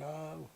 No.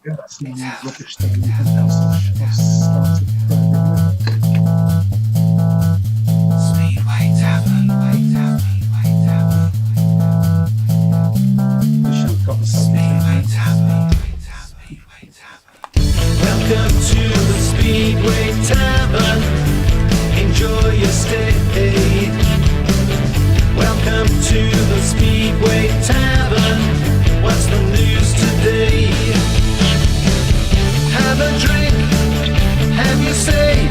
Yeah, that's the rubbish thing. Anything else I've started programming. Speedway Tavern, We should have got the Speedway Tavern. Welcome to the Speedway Tavern. Enjoy your stay. Welcome to the Speedway Tavern. What's the news today? Have a drink, have your say.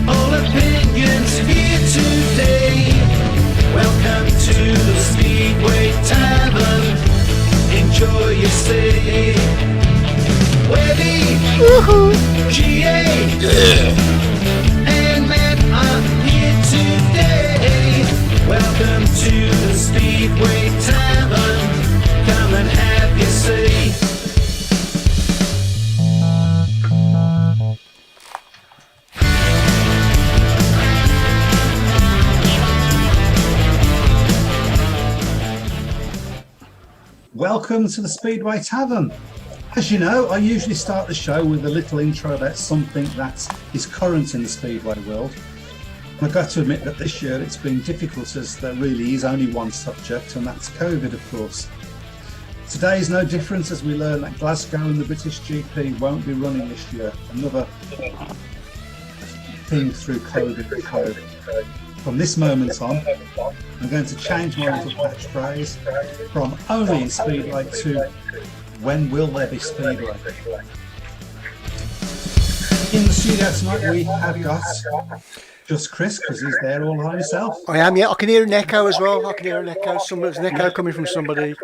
All opinions here today. Welcome to the Speedway Tavern. Enjoy your stay. Webby, GA, and Matt are here today. Welcome to the Speedway Tavern. Come and have your say. Welcome to the Speedway Tavern. As you know, I usually start the show with a little intro about something that is current in the Speedway world. I've got to admit that this year it's been difficult, as there really is only one subject, and that's COVID, of course. Today is no different, as we learn that Glasgow and the British GP won't be running this year. Another thing through COVID. So from this moment on, I'm going to change my little catchphrase from only in Speedway to when will there be Speedway? In the studio tonight we have got just Chris, because he's there all by himself. I am, yeah. I can hear an echo as well. I can hear an echo. There's an echo coming from somebody.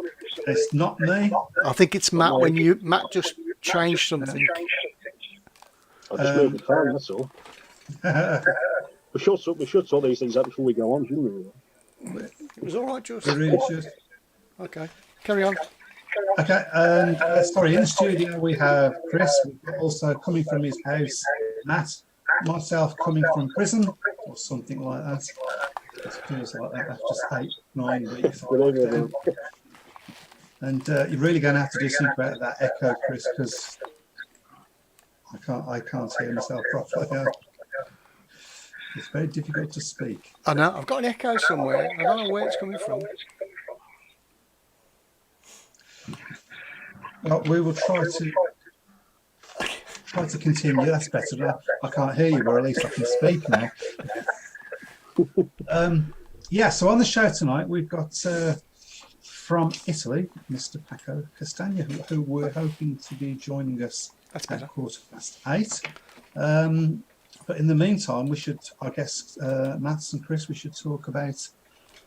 It's not me. I think it's Matt. Matt just changed something. I just moved the phone, that's all. We should sort these things out before we go on, shouldn't we? It was all right, just. We really should. Okay, carry on. Okay, and sorry, in the studio we have Chris, also coming from his house, Matt, myself coming from prison, or something like that. It feels like that after 8-9 weeks. And you're really going to have to do something about that echo, Chris, because I can't hear myself properly. It's very difficult to speak. I know, I've got an echo somewhere. I don't know where it's coming from. Well, we will try to continue. That's better. Now I can't hear you, but at least I can speak now. Yeah, so on the show tonight we've got from Italy, Mr. Paco Castagna, who we're hoping to be joining us at 8:15. But in the meantime, we should, I guess, Matt and Chris, we should talk about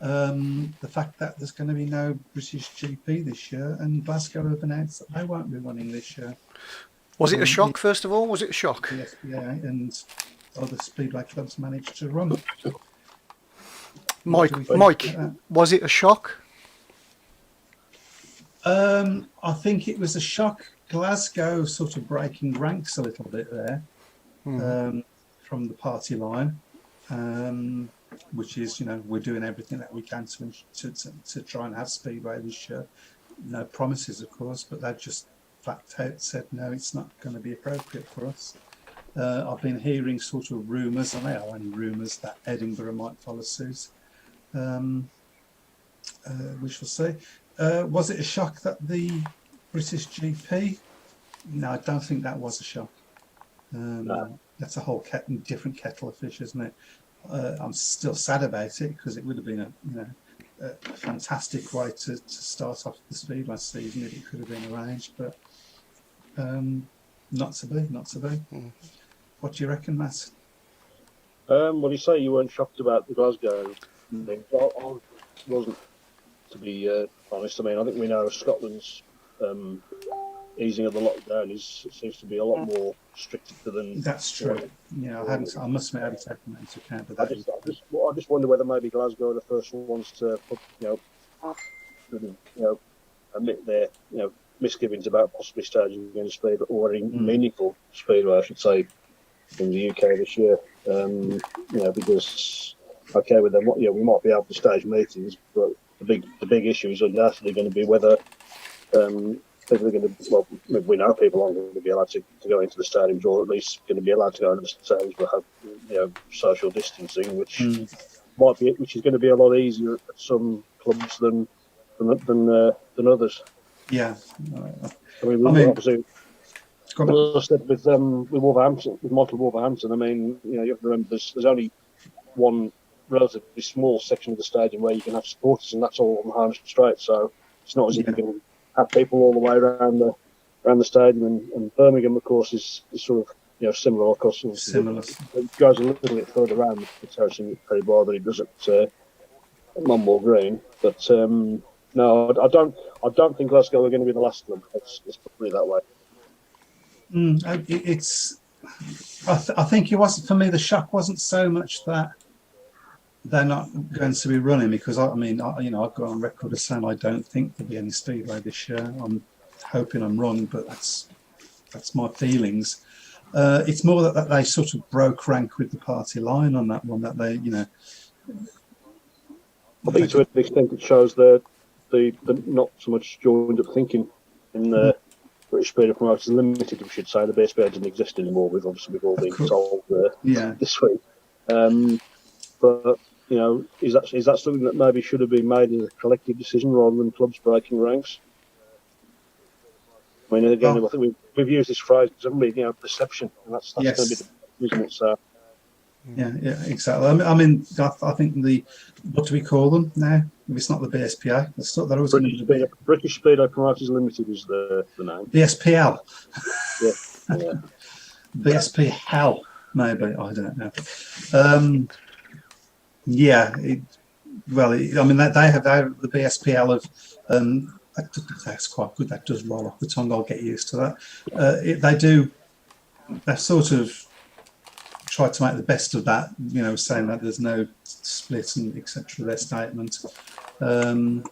the fact that there's going to be no British GP this year, and Glasgow have announced that they won't be running this year. Was it a shock, first of all? Was it a shock? Yes, yeah, and other Speedway clubs managed to run. Mike, was it a shock? I think it was a shock. Glasgow sort of breaking ranks a little bit there from the party line. Which is, we're doing everything that we can to try and have Speedway this year. No promises, of course, but they've just flat out said, no, it's not going to be appropriate for us. I've been hearing sort of rumours, and they are only rumours, that Edinburgh might follow suit. We shall see. Was it a shock that the British GP? No, I don't think that was a shock. No. That's a whole different kettle of fish, isn't it? I'm still sad about it, because it would have been a fantastic way to start off the Speedway season if it could have been arranged, but not to be. What do you reckon, Matt? Well, you say you weren't shocked about the Glasgow thing. I wasn't, to be honest. I mean, I think we know Scotland's easing of the lockdown seems to be a lot more stricter than. That's true. I must admit I haven't taken that into account. But I just wonder whether maybe Glasgow are the first ones to admit their misgivings about possibly staging against speed, or any meaningful Speedway, I should say, in the UK this year. Because with them, we might be able to stage meetings, but the big issue is undoubtedly going to be whether people are going to. Well, we know people aren't going to be allowed to go into the stadiums, or at least going to be allowed to go into the stadiums, but have social distancing, which is going to be a lot easier at some clubs than others. Yeah, I mean obviously. With Wolverhampton, with Michael Wolverhampton, I mean, you have to remember there's only one relatively small section of the stadium where you can have supporters, and that's all on the home straight. So it's not as if you can have people all the way around the stadium. And Birmingham, of course, is sort of similar. Of course, similar. It goes a little bit further around the terrace in Perry Bar than it does at Monmore Green. But no, I don't think Glasgow are going to be the last club. Let's put it that way. I think it wasn't, for me, the shock wasn't so much that they're not going to be running, because I've gone on record as saying I don't think there'll be any Speedway this year. I'm hoping I'm wrong, but that's my feelings. It's more that they sort of broke rank with the party line on that one, that they, I think to an extent it shows the not so much joined up thinking in British Speedway Promoters Limited, we should say. The BSPA doesn't exist anymore. We've all been told this week. But is that something that maybe should have been made as a collective decision rather than clubs breaking ranks? I mean, again, I think we've used this phrase, haven't we? Perception, and that's going to be the, isn't it? So. Yeah, exactly. I mean, I think what do we call them now? If it's not the BSPA, that always British Speedway Promoters Limited is the name. BSPL. Yeah. BSPL, maybe, I don't know. I mean, they have the BSPL of. That's quite good. That does roll off the tongue. I'll get used to that. They sort of try to make the best of that, saying that there's no split and etc. Their statement. It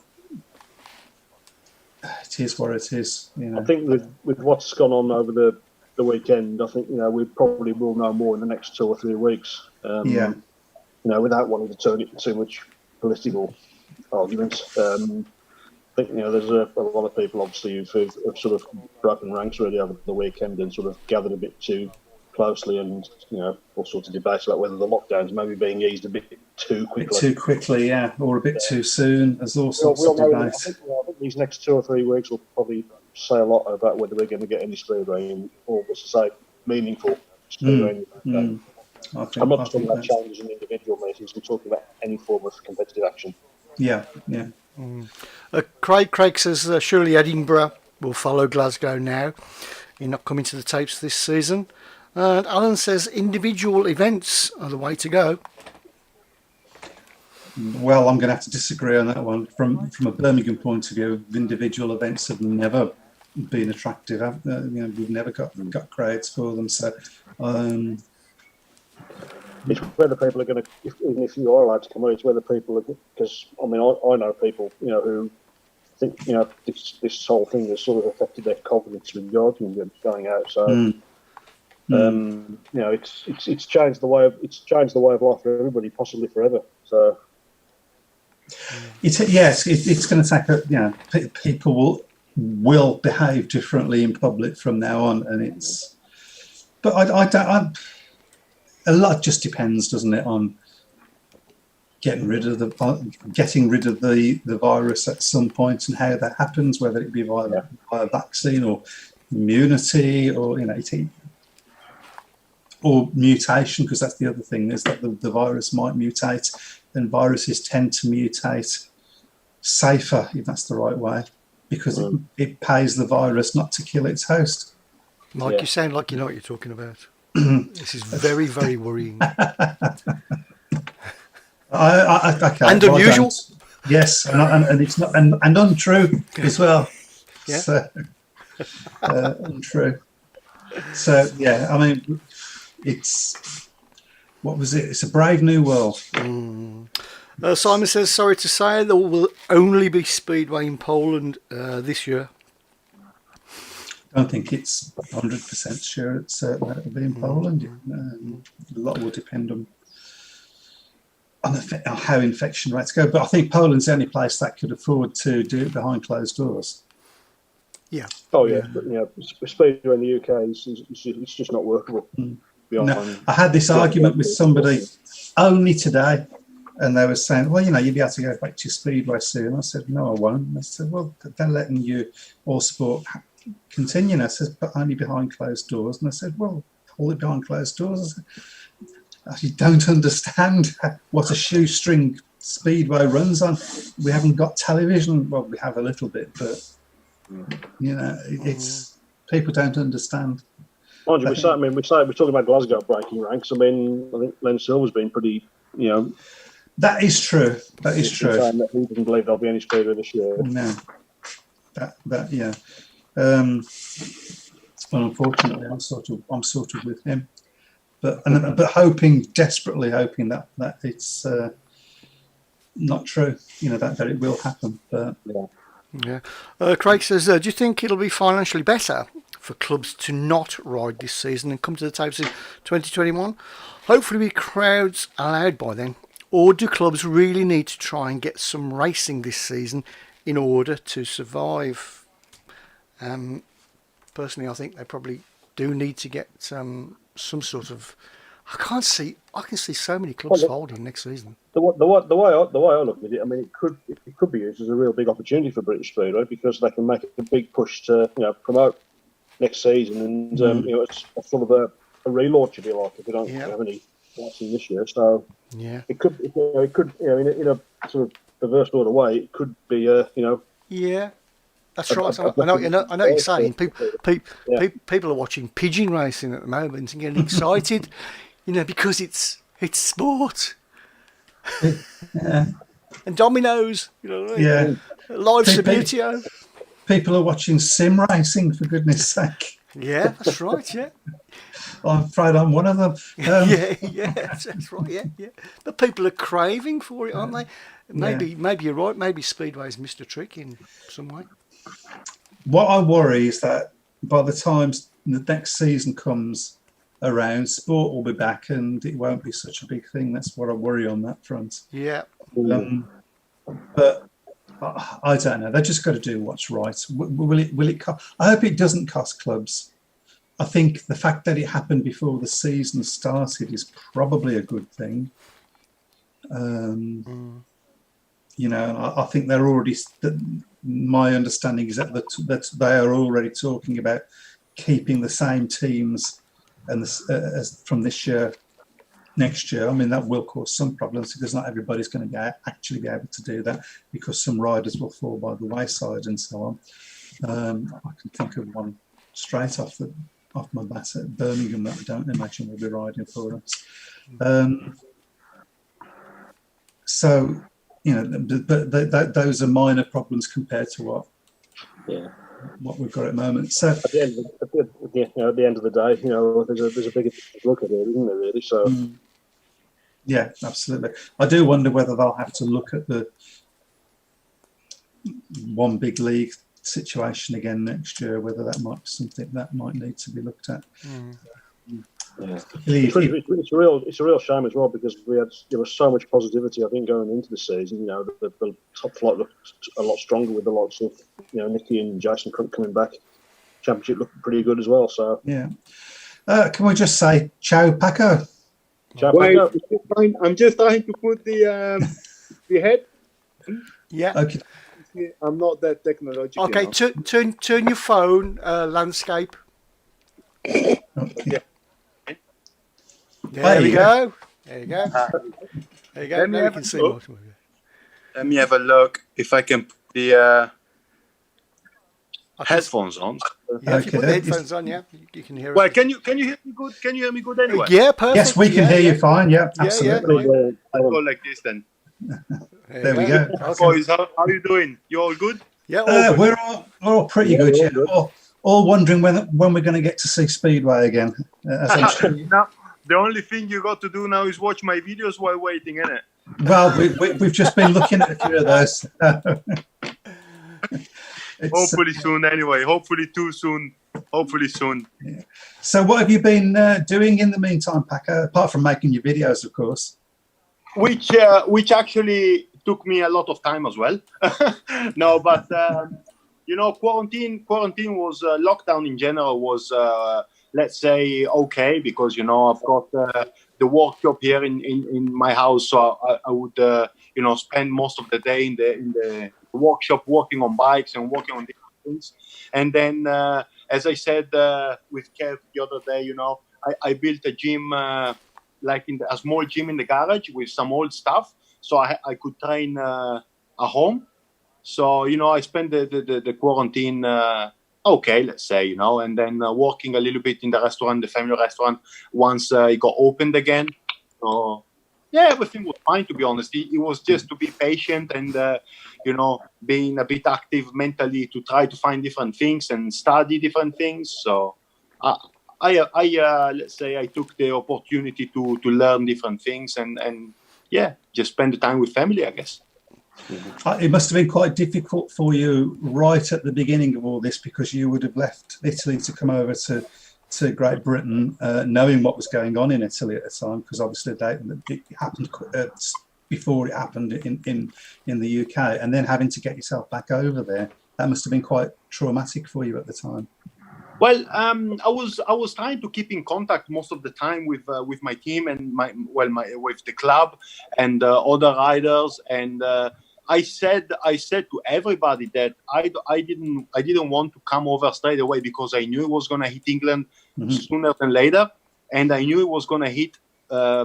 is what it is. I think with what's gone on over the weekend, I think we probably will know more in the next 2 or 3 weeks. Without wanting to turn it into too much political arguments. I think there's a lot of people obviously who've sort of broken ranks really over the weekend and sort of gathered a bit too closely, and all sorts of debates about whether the lockdowns may be being eased a bit too quickly. Or a bit too soon. There's all sorts of debates. I think these next 2 or 3 weeks will probably say a lot about whether we're going to get any speedway in August, to say meaningful speedway. I'm not talking about challenges in individual meetings. We're talking about any form of competitive action. Yeah. Craig says surely Edinburgh will follow Glasgow now. You're not coming to the tapes this season. And Alan says individual events are the way to go. Well, I'm going to have to disagree on that one. From a Birmingham point of view, individual events have never been attractive. We've never got crowds for them. So it's whether people are going to, even if you are allowed to come out, it's whether people are, because I know people who think this whole thing has sort of affected their confidence with going out. So it's changed the way of life for everybody, possibly forever. So it's going to take people will behave differently in public from now on, and a lot just depends, doesn't it, on getting rid of the virus at some point, and how that happens, whether it be via vaccine or immunity or or mutation, because that's the other thing, is that the virus might mutate, and viruses tend to mutate safer, if that's the right way, because it pays the virus not to kill its host. You sound like you know what you're talking about. This is very, very worrying. And unusual. Yes, and it's not and untrue as well. Yeah. So, untrue. So I mean, it's It's a brave new world. Simon says, sorry to say, there will only be Speedway in Poland this year. I don't think it's 100% sure it's certain that it'll be in Poland. A lot will depend on how infection rates go. But I think Poland's the only place that could afford to do it behind closed doors. Yeah. Oh, yeah. But, Speedway in the UK, it's just not workable. No, I had this argument with somebody only today, and they were saying, well, you'll be able to go back to your Speedway soon. I said, no, I won't. And I said, well, they're letting you all sport continue. And I said, but only behind closed doors. And I said, well, hold it behind closed doors. I said, you don't understand what a shoestring Speedway runs on. We haven't got television. Well, we have a little bit, but, it's people don't understand. Mind you, we're talking about Glasgow breaking ranks. I think Len Silver's been pretty, That is true. That is true. That he doesn't believe there'll be any Speedway this year. No. Yeah. Unfortunately, I'm sort of with him, but desperately hoping that it's not true. That it will happen. But yeah. Craig says, do you think it'll be financially better for clubs to not ride this season and come to the tapes in 2021? Hopefully with crowds allowed by then. Or do clubs really need to try and get some racing this season in order to survive? personally, I think they probably do need to get some sort of. I can see so many clubs folding next season. The way I look at it, I mean, it could be used as a real big opportunity for British Speedway because they can make a big push to promote next season, and it's a sort of a relaunch, if you like, if we don't have any racing this year. So it could in a sort of perverse sort of way, it could be Yeah, that's right. I know what you're saying. People are watching pigeon racing at the moment and getting excited, because it's sport. And dominoes, Yeah. Live Subutio. People are watching sim racing, for goodness sake. Yeah, that's right. Yeah. I'm afraid I'm one of them. Yeah, that's right. Yeah. But people are craving for it, aren't they? Maybe you're right. Maybe Speedway's missed a trick in some way. What I worry is that by the time the next season comes around, sport will be back and it won't be such a big thing. That's what I worry on that front. Yeah. But I don't know. They've just got to do what's right. Will it cost? I hope it doesn't cost clubs. I think the fact that it happened before the season started is probably a good thing. I think they're already. My understanding is that they are already talking about keeping the same teams and as from this year, next year. I mean, that will cause some problems because not everybody's going to actually be able to do that because some riders will fall by the wayside and so on. I can think of one straight off my bat at Birmingham that I don't imagine will be riding for us. So, but those are minor problems compared to what we've got at the moment. So at the end of the day, there's a bigger look at it, isn't there? Really, so. Yeah, absolutely. I do wonder whether they'll have to look at the one big league situation again next year, whether that might be something that might need to be looked at. Yeah. It's a real shame as well because there was so much positivity, I think, going into the season. The top flight looked a lot stronger with the likes of Nicky and Jason coming back. Championship looked pretty good as well. So yeah, can we just say ciao, Paco? Ciao, Wait, Paco. I'm just trying to put the head. Yeah. Okay. I'm not that technological. Okay. Turn your phone landscape. Yeah. There we go. There you go. There you go. Let me Now you have can a see look. what. Let me have a look if I can put the headphones on. Yeah, if you put the Okay. headphones on, you can hear Well, it. can you hear me good? Can you hear me good anyway? Yeah, perfect. Yes, we can hear you fine. Yeah, Yeah, absolutely. I'll go like this then. There we go. Okay. Boys, how are you doing? You all good? Yeah, all good. We're all pretty good. Yeah. All wondering when we're going to get to see Speedway again. As I'm sure. Now, the only thing you got to do now is watch my videos while waiting, innit? Well, we've just been looking at a few of those. Hopefully soon, anyway. Hopefully too soon. Hopefully soon. Yeah. So, what have you been doing in the meantime, Paco? Apart from making your videos, of course. Which actually took me a lot of time as well. No, but quarantine was lockdown in general was let's say okay because I've got the workshop here in my house, so I would spend most of the day in the workshop working on bikes and working on different things, and then as I said with Kev the other day, I built a gym. Like a small gym in the garage with some old stuff, so I could train at home. So I spent the quarantine okay, let's say, and then working a little bit in the restaurant, the family restaurant, once it got opened again. So yeah, everything was fine, to be honest. It was just to be patient and being a bit active mentally to try to find different things and study different things. So. I let's say I took the opportunity to learn different things and just spend the time with family, I guess. It must have been quite difficult for you right at the beginning of all this because you would have left Italy to come over to Great Britain, knowing what was going on in Italy at the time, because obviously it happened before it happened in the UK, and then having to get yourself back over there. That must have been quite traumatic for you at the time. Well, I was trying to keep in contact most of the time with my team and my with the club and other riders, and I said to everybody that I didn't want to come over straight away because I knew it was gonna hit England sooner than later, and I knew it was gonna hit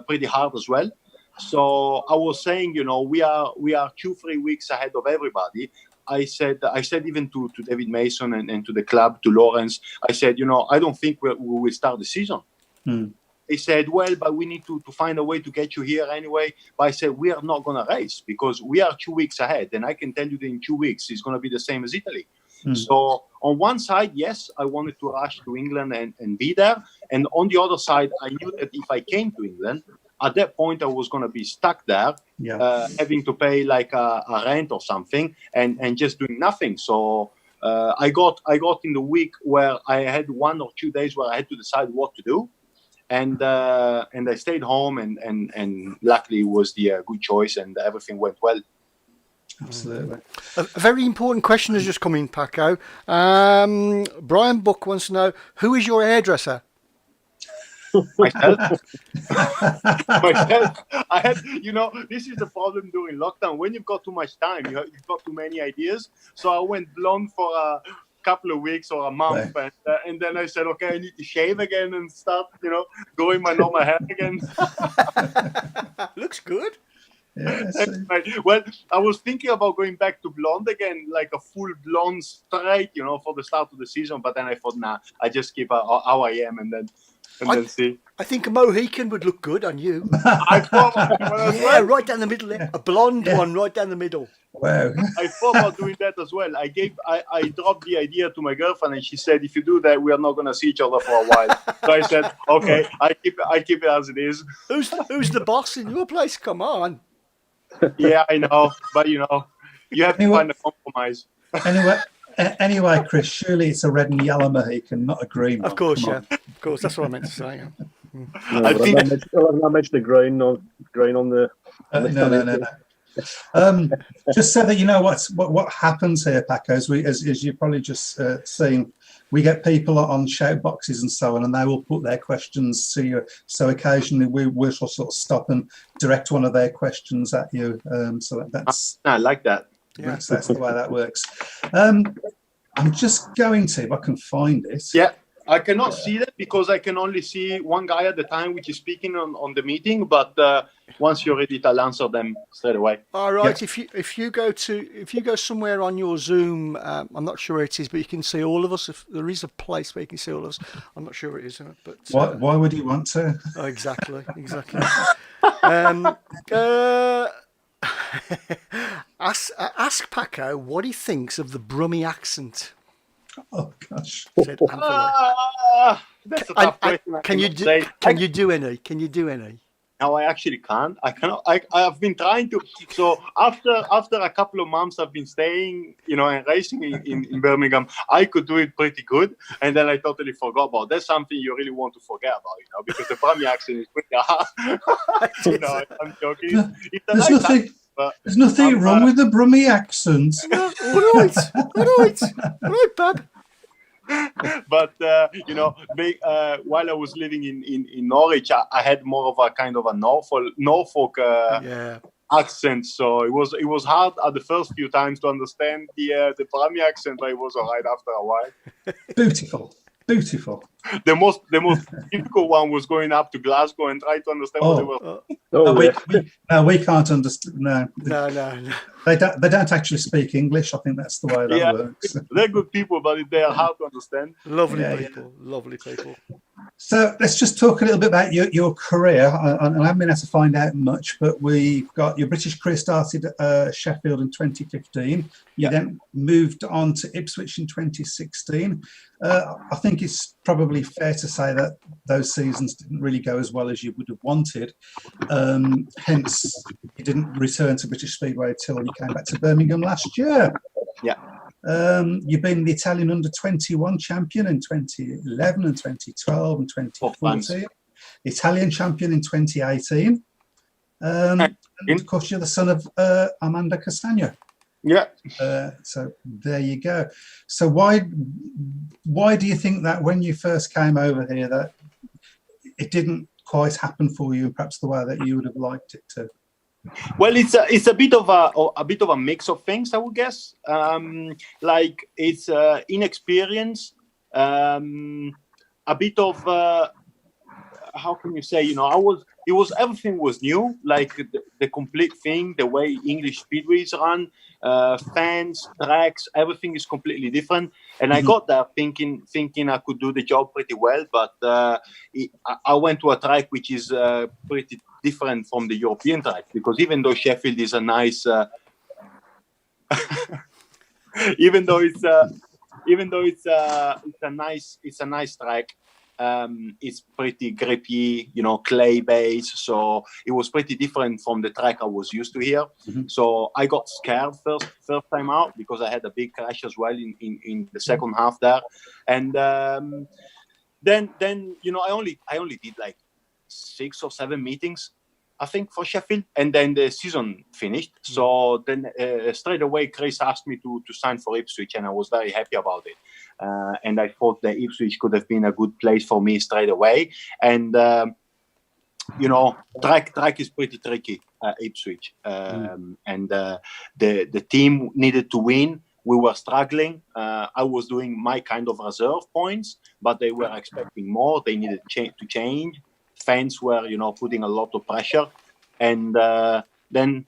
pretty hard as well. So I was saying, we are 2-3 weeks ahead of everybody. I said even to David Mason and to the club, to Lawrence, I said, I don't think we will start the season. He said, well, but we need to find a way to get you here anyway. But I said, we are not going to race because we are 2 weeks ahead. And I can tell you that in 2 weeks, it's going to be the same as Italy. So on one side, yes, I wanted to rush to England and be there. And on the other side, I knew that if I came to England, at that point, I was going to be stuck there, having to pay like a rent or something and just doing nothing. So I got in the week where I had 1 or 2 days where I had to decide what to do. And I stayed home and luckily it was the good choice and everything went well. Absolutely. A very important question has just come in, Paco. Brian Buck wants to know, who is your hairdresser? Myself. I had, this is the problem during lockdown. When you've got too much time, you've got too many ideas. So I went blonde for a couple of weeks or a month, and then I said, okay, I need to shave again and start, growing my normal hair again. Looks good. Yes. Well, I was thinking about going back to blonde again, like a full blonde straight, for the start of the season. But then I thought, nah, I just keep how I am and then see. I think a Mohican would look good on you. I thought right down the middle there. A blonde one right down the middle. Wow. I thought about doing that as well. I dropped the idea to my girlfriend and she said, if you do that, we are not going to see each other for a while. So I said, okay, I keep it as it is. Who's the boss in your place? Come on. Yeah, I know. But, you have to find a compromise. Anyway, Chris, surely it's a red and yellow Mohican, not a green one. Of course, yeah. Of course, that's what I meant to say. Yeah. No, I mentioned the grain on the. No. Just so that you know what happens here, Paco, as you've probably just seen, we get people on shout boxes and so on, and they will put their questions to you. So occasionally we will sort of stop and direct one of their questions at you. So that's I like that. Yeah, that's the way that works. I'm just going to, if I can find it. Yeah. I cannot see that because I can only see one guy at the time which is speaking on the meeting. But once you're ready, I'll answer them straight away. All right. Yeah. If you go somewhere on your Zoom, I'm not sure where it is, but you can see all of us. If there is a place where you can see all of us, I'm not sure where it is. But why would you want to? Exactly. Ask Paco what he thinks of the Brummie accent. Oh gosh! That's a tough question. Can you do any? No, I actually can't. I cannot. I've been trying to. So after a couple of months, I've been staying, and racing in Birmingham. I could do it pretty good, and then I totally forgot about. That's something you really want to forget about, because the Brummie accent is pretty hard. I'm joking. There's nothing wrong with the Brummie accent. All right, Bob. But while I was living in Norwich, I had more of a kind of a Norfolk accent. So it was hard at the first few times to understand the Brummie accent, but it was all right after a while. Beautiful. The most difficult one was going up to Glasgow and trying to understand what they were. We can't understand. No. They don't actually speak English. I think that's the way that works. They're good people, but they are hard to understand. Lovely people. So let's just talk a little bit about your career. I haven't been able to find out much, but we've got your British career started at Sheffield in 2015. You then moved on to Ipswich in 2016. I think it's probably fair to say that those seasons didn't really go as well as you would have wanted. Hence, you didn't return to British Speedway until you came back to Birmingham last year. Yeah. You've been the Italian under-21 champion in 2011 and 2012 and 2014. Italian champion in 2018. And of course, you're the son of Paco Castagna. Yeah. So there you go. So why Why do you think that when you first came over here that it didn't quite happen for you, perhaps the way that you would have liked it to? Well, it's a bit of a mix of things, I would guess. Like it's inexperience, a bit of how can you say? Everything was new, like the complete thing, the way English speedways run, fans, tracks, everything is completely different. And I got there thinking I could do the job pretty well, but I went to a track which is pretty different from the European track, because even though Sheffield is a nice, even though it's a nice track. It's pretty grippy, clay base. So it was pretty different from the track I was used to here. So I got scared first time out, because I had a big crash as well in the second half there. And then I only did like 6 or 7 meetings, I think, for Sheffield, and then the season finished. So then straight away, Chris asked me to sign for Ipswich, and I was very happy about it. And I thought that Ipswich could have been a good place for me straight away. And track is pretty tricky, Ipswich, and the team needed to win. We were struggling. I was doing my kind of reserve points, but they were expecting more. They needed to change. Fans were, putting a lot of pressure, and then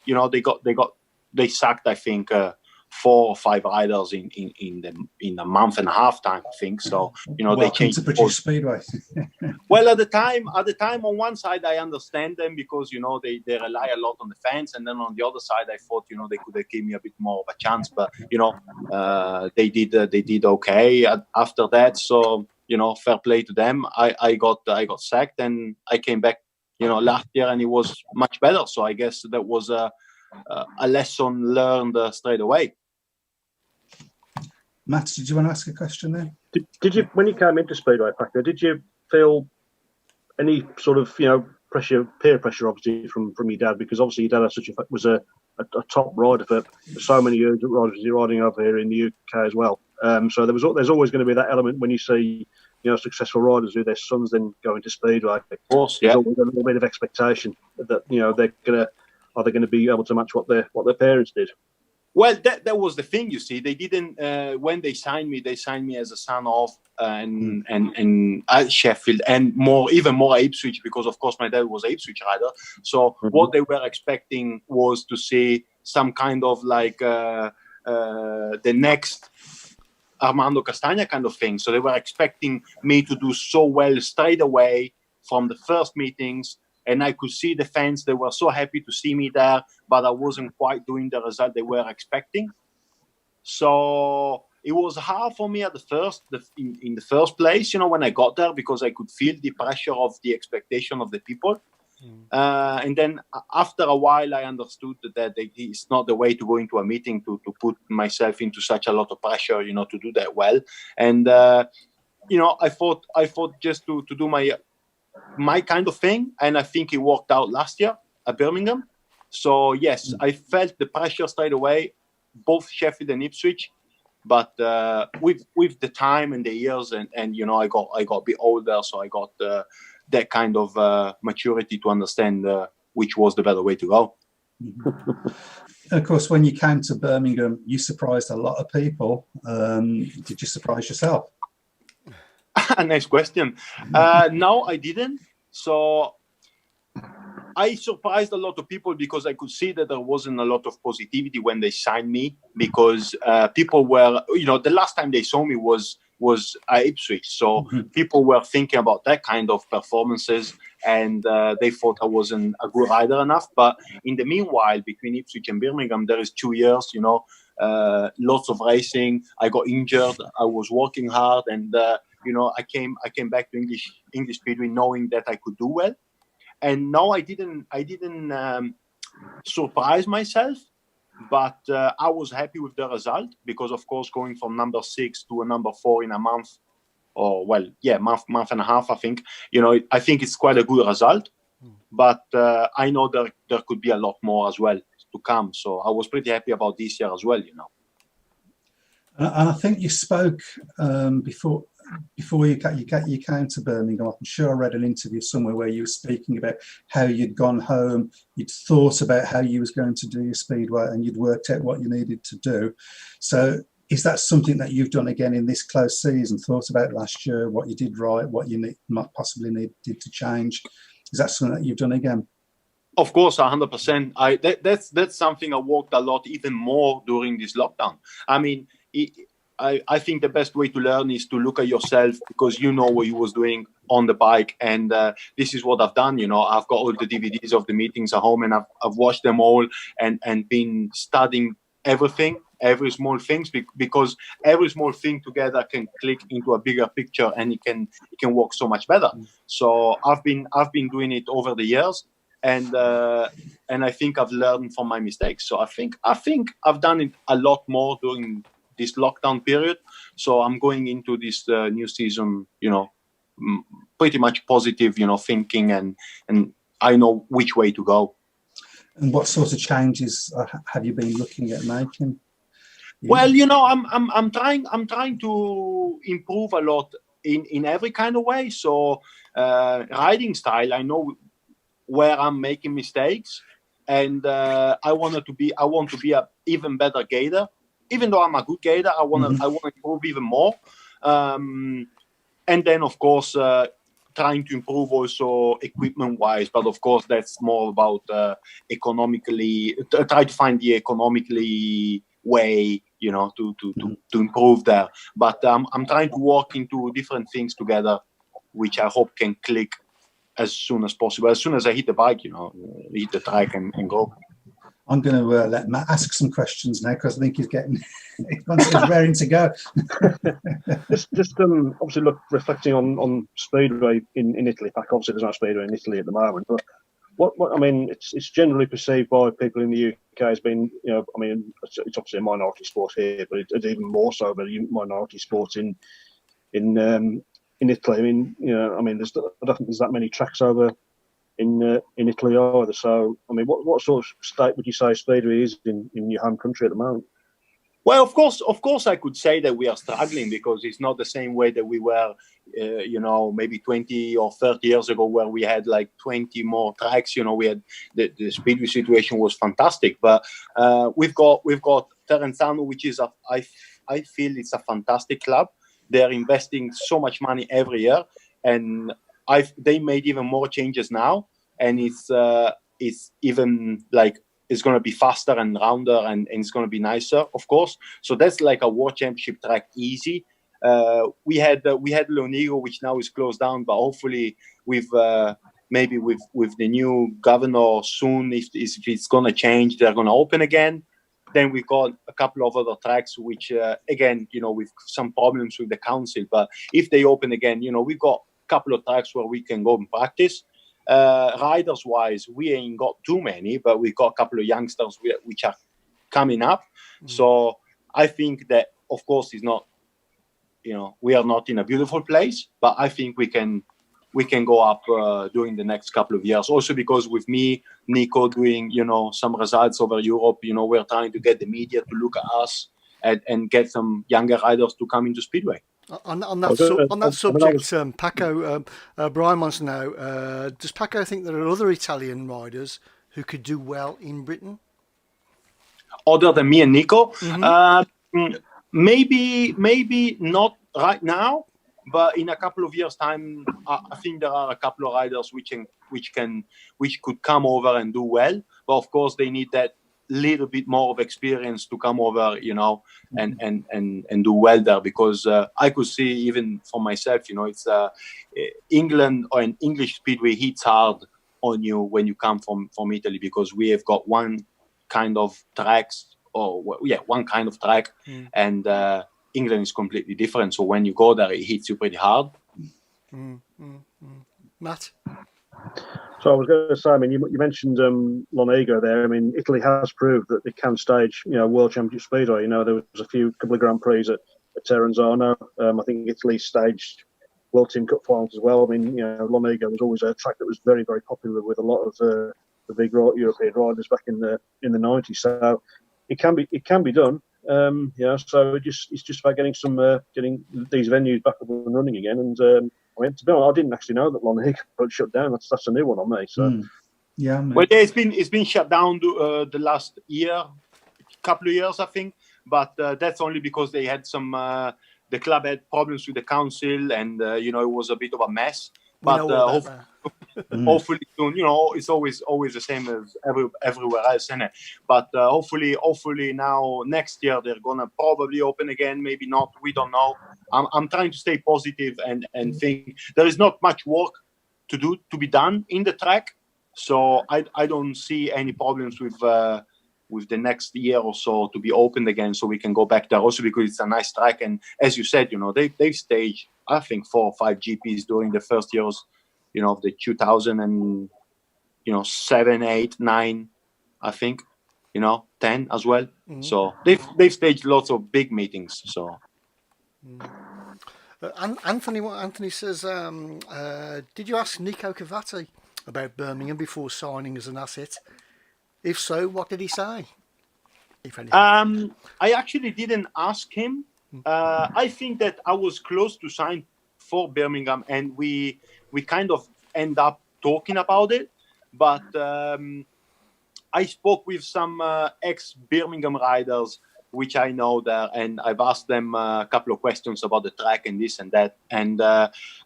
they sacked, I think, 4 or 5 riders in a month and a half time, I think. So they Welcome changed to British Speedway. Well, at the time, on one side, I understand them, because they rely a lot on the fans, and then on the other side, I thought they could have given me a bit more of a chance, but they did okay after that. So fair play to them. I got sacked, and I came back last year, and it was much better. So I guess that was a lesson learned straight away. Matt, did you want to ask a question there? Did you, when you came into Speedway, Paco, did you feel any sort of peer pressure, obviously from your dad, because obviously your dad was a top rider for so many years, riding over here in the UK as well. So there's always going to be that element when you see successful riders who their sons then go into Speedway. Of course, yeah. There's always a little bit of expectation that are they going to be able to match what their parents did. Well, that was the thing, you see. They didn't when they signed me as a son of and at Sheffield, and even more Ipswich, because of course my dad was an Ipswich rider. So what they were expecting was to see some kind of like the next Armando Castagna kind of thing. So they were expecting me to do so well straight away from the first meetings. And I could see the fans, they were so happy to see me there, but I wasn't quite doing the result they were expecting. So it was hard for me at in the first place, when I got there, because I could feel the pressure of the expectation of the people. And then after a while, I understood that it's not the way to go into a meeting to put myself into such a lot of pressure, to do that well. And, I thought just to do my kind of thing, and I think it worked out last year at Birmingham. So yes, I felt the pressure straight away, both Sheffield and Ipswich, but with the time and the years, and I got a bit older, so I got that kind of maturity to understand which was the better way to go. And of course, when you came to Birmingham, you surprised a lot of people. Did you surprise yourself? Nice question. No, I didn't. So I surprised a lot of people, because I could see that there wasn't a lot of positivity when they signed me, because people were, the last time they saw me was at Ipswich. So people were thinking about that kind of performances, and they thought I wasn't a good rider enough. But in the meanwhile, between Ipswich and Birmingham, there is 2 years, lots of racing. I got injured. I was working hard, and I came back to English Speedway knowing that I could do well. And no, I didn't surprise myself, but I was happy with the result, because of course going from number 6 to a number 4 in a month, or month and a half, I think, I think it's quite a good result. But I know there could be a lot more as well to come. So I was pretty happy about this year as well, And I think you spoke before you came to Birmingham. I'm sure I read an interview somewhere where you were speaking about how you'd gone home, you'd thought about how you was going to do your speedway, and you'd worked out what you needed to do. So is that something that you've done again in this close season? Thought about last year, what you did right, what you might possibly needed to change? Is that something that you've done again? Of course, 100%. That's something I worked a lot, even more during this lockdown. I mean, I think the best way to learn is to look at yourself, because you know what you was doing on the bike, and this is what I've done. You know, I've got all the DVDs of the meetings at home, and I've watched them all, and been studying everything, every small things, because every small thing together can click into a bigger picture, and it can work so much better. So I've been doing it over the years. And I think I've learned from my mistakes. So I think I've done it a lot more during this lockdown period. So I'm going into this new season, you know, pretty much positive, you know, thinking, and I know which way to go. And what sort of changes have you been looking at making? Well, you know, I'm trying to improve a lot in every kind of way. So riding style, I know where I'm making mistakes, and I want to be a even better gator. Even though I'm a good gator, I want to improve even more. And then, of course, trying to improve also equipment-wise. But of course, that's more about economically. Try to find the economically way, you know, to improve there. But I'm trying to work into different things together, which I hope can click as soon as possible. As soon as I hit the bike, you know, hit the track and go. I'm going to let Matt ask some questions now, because I think he's raring to go. just obviously reflecting on Speedway in Italy. Obviously, there's no Speedway in Italy at the moment, but what I mean, it's generally perceived by people in the UK as being, you know, I mean, it's obviously a minority sport here, but it's even more so of a minority sport in Italy. I mean, you know, I mean, I don't think there's that many tracks over in Italy either. So, I mean, what sort of state would you say Speedway is in your home country at the moment? Well, of course, I could say that we are struggling, because it's not the same way that we were, you know, maybe 20 or 30 years ago, where we had like 20 more tracks. You know, we had the Speedway situation was fantastic, but we've got Terenzano, which is I feel it's a fantastic club. They're investing so much money every year, and they made even more changes now, and it's even like it's going to be faster and rounder, and it's going to be nicer, of course. So that's like a World Championship track, easy. We had Leonigo, which now is closed down, but hopefully with maybe with the new governor soon, if it's going to change, they're going to open again. Then we've got a couple of other tracks, which, again, you know, with some problems with the council. But if they open again, you know, we've got a couple of tracks where we can go and practice. Riders-wise, we ain't got too many, but we've got a couple of youngsters which are coming up. So I think that, of course, it's not, you know, we are not in a beautiful place, but I think we can go up during the next couple of years. Also because with me, Nico, doing, you know, some results over Europe, you know, we're trying to get the media to look at us and get some younger riders to come into Speedway. On that subject, Paco, Brian wants to know, does Paco think there are other Italian riders who could do well in Britain? Other than me and Nico? Maybe not right now. But in a couple of years' time, I think there are a couple of riders which could come over and do well. But of course, they need that little bit more of experience to come over, you know, and do well there. Because I could see even for myself, you know, it's England or an English Speedway hits hard on you when you come from Italy, because we have got one kind of tracks, one kind of track, and England is completely different. So when you go there, it hits you pretty hard. Matt? So I was going to say, I mean, you mentioned Lonigo there. I mean, Italy has proved that they can stage, you know, World Championship Speedway. You know, there was a couple of Grand Prix at Terenzano. I think Italy staged World Team Cup finals as well. I mean, you know, Lonigo was always a track that was very, very popular with a lot of the big European riders back in the 90s. So it can be done. So it's just about getting these venues back up and running again. And I mean, to be honest, I didn't actually know that Lonhegan got shut down. That's a new one on me. So Yeah, mate. Well, it's been shut down the last couple of years, I think. But that's only because they had the club had problems with the council, and it was a bit of a mess. But hopefully soon, it's always the same as everywhere else, isn't it? But hopefully now next year they're gonna probably open again. Maybe not. We don't know. I'm trying to stay positive and think there is not much work to be done in the track, so I don't see any problems with the next year or so to be opened again, so we can go back there. Also because it's a nice track, and as you said, they've staged I think 4 or 5 GPs during the first years, of the 2007, 8, 9, I think, 10 as well. Mm-hmm. So they've staged lots of big meetings. So. Anthony says, did you ask Nico Cavatti about Birmingham before signing as an asset? If so, what did he say? If anything? I actually didn't ask him. I think that I was close to sign for Birmingham, and we kind of end up talking about it. But I spoke with some ex-Birmingham riders, which I know there, and I've asked them a couple of questions about the track and this and that. And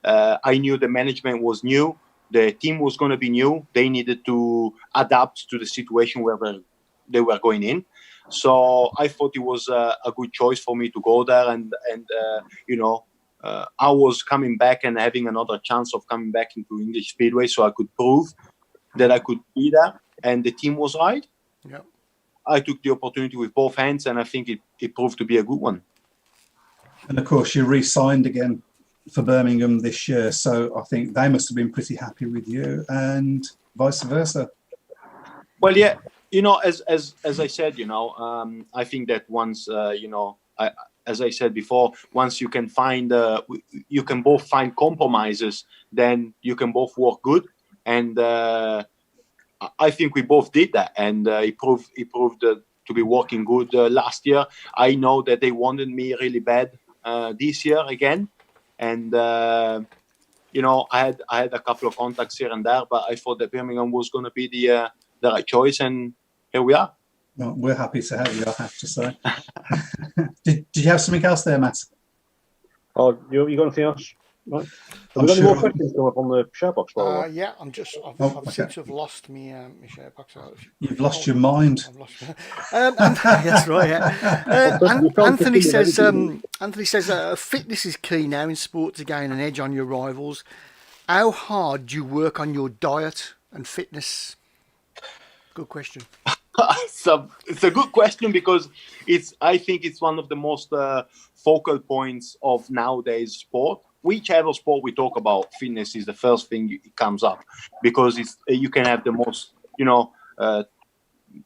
I knew the management was new. The team was going to be new. They needed to adapt to the situation where they were going in. So I thought it was a good choice for me to go there. And I was coming back and having another chance of coming back into English Speedway, so I could prove that I could be there. And the team was right. Yeah. I took the opportunity with both hands, and I think it proved to be a good one. And of course, you re-signed again for Birmingham this year, so I think they must have been pretty happy with you, and vice versa. Well, yeah, as I said, I think that once, as I said before, once you can you can both find compromises, then you can both work good, and I think we both did that, and it proved to be working good last year. I know that they wanted me really bad this year again. And I had a couple of contacts here and there, but I thought that Birmingham was going to be the right choice, and here we are. Well, we're happy to have you, I have to say. Did you have something else there, Matt? Oh, you got anything else? Right. Have we got any more questions come up on the share box? Yeah, I seem to have lost my share box. You've lost your mind. I've lost that's right. Yeah. Anthony says fitness is key now in sport to gain an edge on your rivals. How hard do you work on your diet and fitness? Good question. It's a good question, because I think it's one of the most focal points of nowadays sport. Whichever sport we talk about, fitness is the first thing it comes up, because you can have the most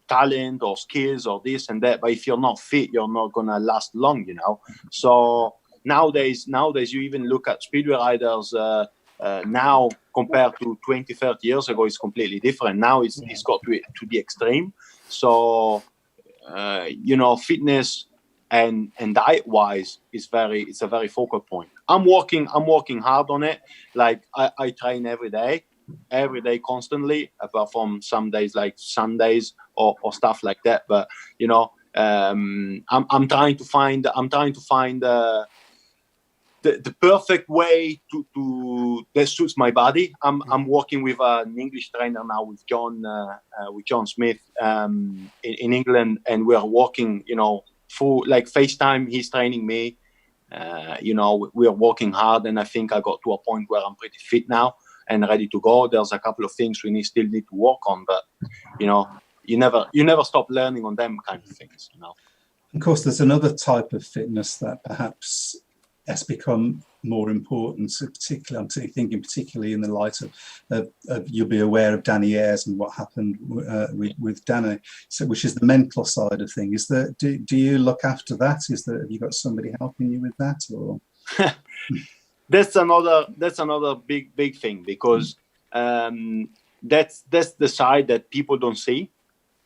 talent or skills or this and that, but if you're not fit, you're not gonna last long. So nowadays you even look at speedway riders now compared to 20-30 years ago, it's completely different. Now it's got to the extreme. So fitness and diet wise it's a very focal point. I'm working hard on it. Like I train every day constantly, apart from some days like Sundays or stuff like that. But I'm trying to find the perfect way to that suits my body. I'm working with an English trainer now, with John Smith in England, and we are working through like FaceTime. He's training me. We are working hard, and I think I got to a point where I'm pretty fit now and ready to go. There's a couple of things we still need to work on, but you never stop learning on them kind of things. Of course, there's another type of fitness that perhaps has become more important. So particularly, I'm thinking particularly in the light of you'll be aware of Danny Ayres and what happened with Danny, which is the mental side of things. Do you look after that? have you got somebody helping you with that, or? That's another big thing, because that's the side that people don't see.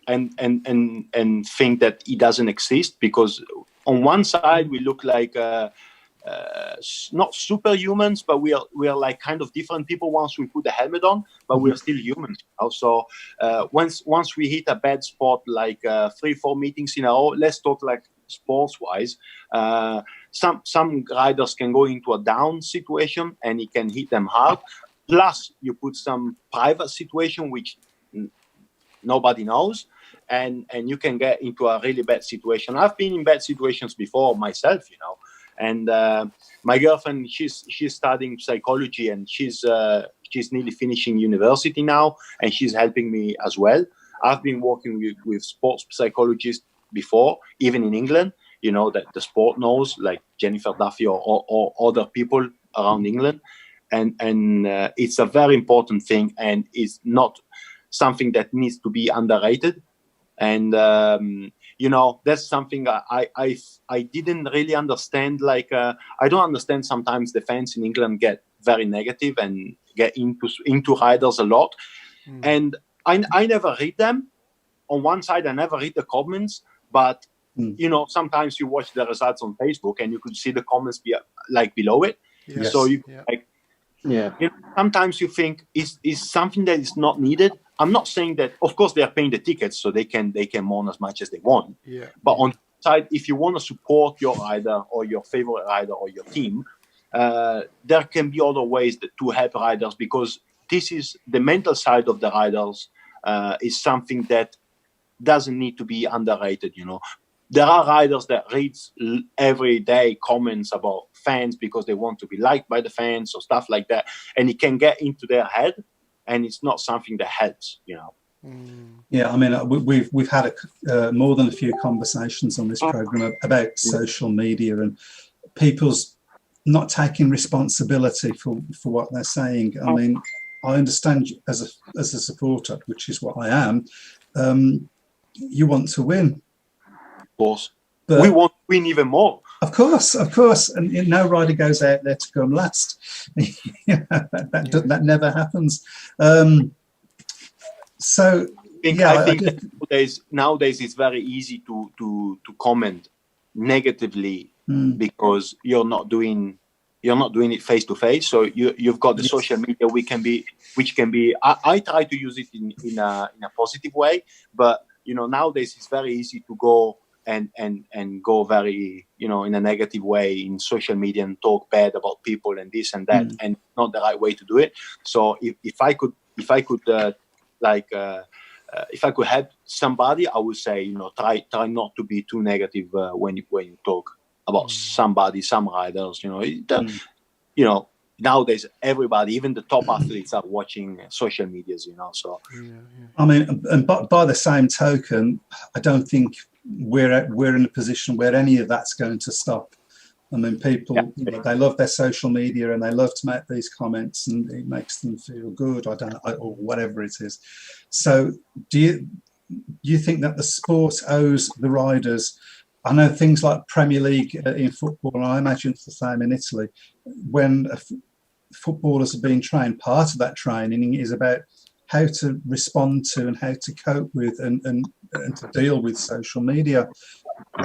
and think that he doesn't exist, because on one side we look like not superhumans, but we are like kind of different people once we put the helmet on, but we are still humans. Also, once we hit a bad spot, like 3-4 meetings in a row, let's talk like sports wise. Some riders can go into a down situation and it can hit them hard. Plus, you put some private situation which nobody knows, and you can get into a really bad situation. I've been in bad situations before myself, and my girlfriend, she's studying psychology, and she's nearly finishing university now, and she's helping me as well. I've been working with sports psychologists before, even in England, that the sport knows, like Jennifer Duffy or other people around England. And it's a very important thing, and it's not something that needs to be underrated. And that's something I didn't really understand. Like I don't understand sometimes the fans in England get very negative and get into riders a lot, and I never read them. On one side, I never read the comments, but sometimes you watch the results on Facebook and you could see the comments below it. Yes. So you Yeah. sometimes you think is something that is not needed. I'm not saying that, of course, they are paying the tickets, so they can mourn as much as they want. Yeah. But on the side, if you want to support your rider or your favorite rider or your team, there can be other ways to help riders, because this is the mental side of the riders is something that doesn't need to be underrated. There are riders that read every day comments about fans because they want to be liked by the fans or stuff like that, and it can get into their head, and it's not something that helps. Yeah, I mean, we've had more than a few conversations on this program about social media and people's not taking responsibility for what they're saying. I mean, I understand as a supporter, which is what I am. You want to win. Of course, but we want to win even more. Of course, and no rider goes out there to come last. That never happens. So I think that nowadays it's very easy to comment negatively because you're not doing it face to face. So you've got the social media, which can be. I try to use it in a positive way, but nowadays it's very easy to go and go very in a negative way in social media and talk bad about people and this and that, and not the right way to do it. So if I could help somebody, I would say try not to be too negative when you talk about somebody, some riders. Nowadays everybody, even the top athletes, are watching social medias. So I mean, and by the same token, I don't think we're in a position where any of that's going to stop. I mean, people, they love their social media and they love to make these comments, and it makes them feel good. or whatever it is. So, do you think that the sport owes the riders? I know things like Premier League in football, and I imagine it's the same in Italy. When footballers are being trained, part of that training is about how to respond to and how to cope with and to deal with social media.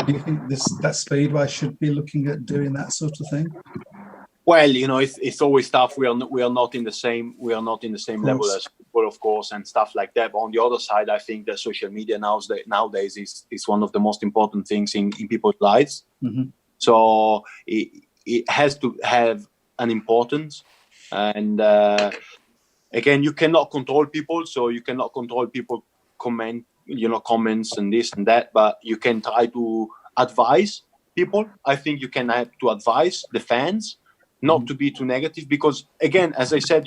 Do you think that Speedway should be looking at doing that sort of thing? Well, it's always tough. We are not in the same level as football, of course, and stuff like that. But on the other side, I think that social media nowadays is one of the most important things in people's lives. Mm-hmm. So it has to have an importance, and again, you cannot control people, so you cannot control people comments and this and that, but you can try to advise people. I think you can have to advise the fans not to be too negative, because again, as I said,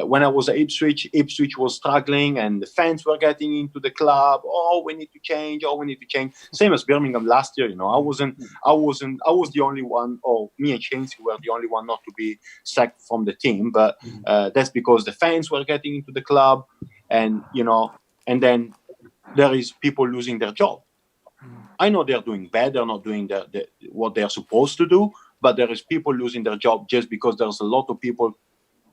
when I was at Ipswich was struggling and the fans were getting into the club. We need to change. Same as Birmingham last year. I was the only one, or me and Chainsey were the only one not to be sacked from the team, but that's because the fans were getting into the club, and then there is people losing their job. I know they're doing bad, they're not doing what they're supposed to do, but there is people losing their job just because there's a lot of people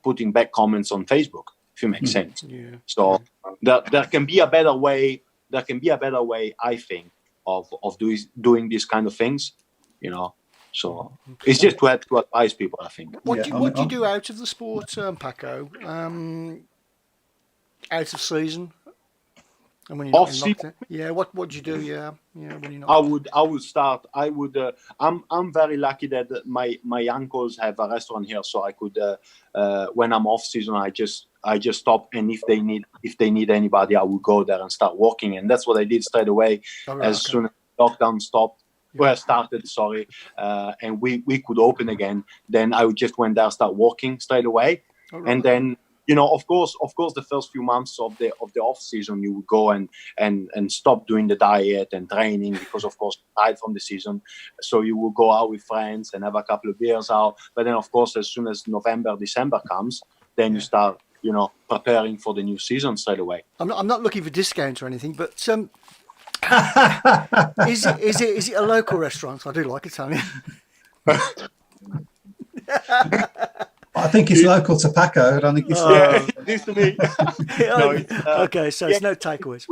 putting bad comments on Facebook, if it makes sense. Yeah. So there can be a better way there can be a better way, I think, of doing these kind of things, you know. So it's just to advise people, I think. What Yeah, do you do out of the sport, Paco? Out of season, and when you're not in Off-season? lockdown? Yeah, what do you do? Yeah, when you're not. I would start. I would. I'm very lucky that my uncles have a restaurant here, so I could. When I'm off season, I just stop, and if they need anybody, I will go there and start working, and that's what I did straight away. Oh, right, As okay. soon as lockdown stopped, started, sorry, and we could open again. Then I would just went there, start working straight away, Oh, right, and then. You know, of course, the first few months of the off season, you would go and stop doing the diet and training because, of course, tired from the season. So you will go out with friends and have a couple of beers out. But then, of course, as soon as November, December comes, then you start, you know, preparing for the new season straight away. I'm not looking for discounts or anything, but is it a local restaurant? I do like Italian. I think it's local to Paco. I don't think it's. Yeah, this to me. No, it's, Okay, so it's no takeaways.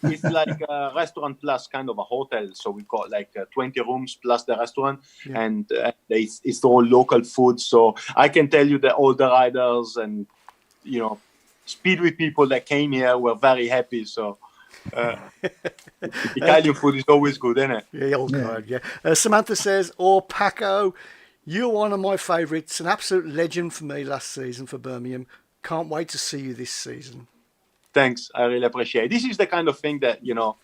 It's like a restaurant plus kind of a hotel. So we've got like 20 rooms plus the restaurant, and it's all local food. So I can tell you that all the riders and, you know, Speedway people that came here were very happy. So Italian food is always good, isn't it? Yeah, old God, yeah. Samantha says, Paco, you're one of my favourites, an absolute legend for me last season for Birmingham. Can't wait to see you this season. Thanks, I really appreciate it. This is the kind of thing that, you know,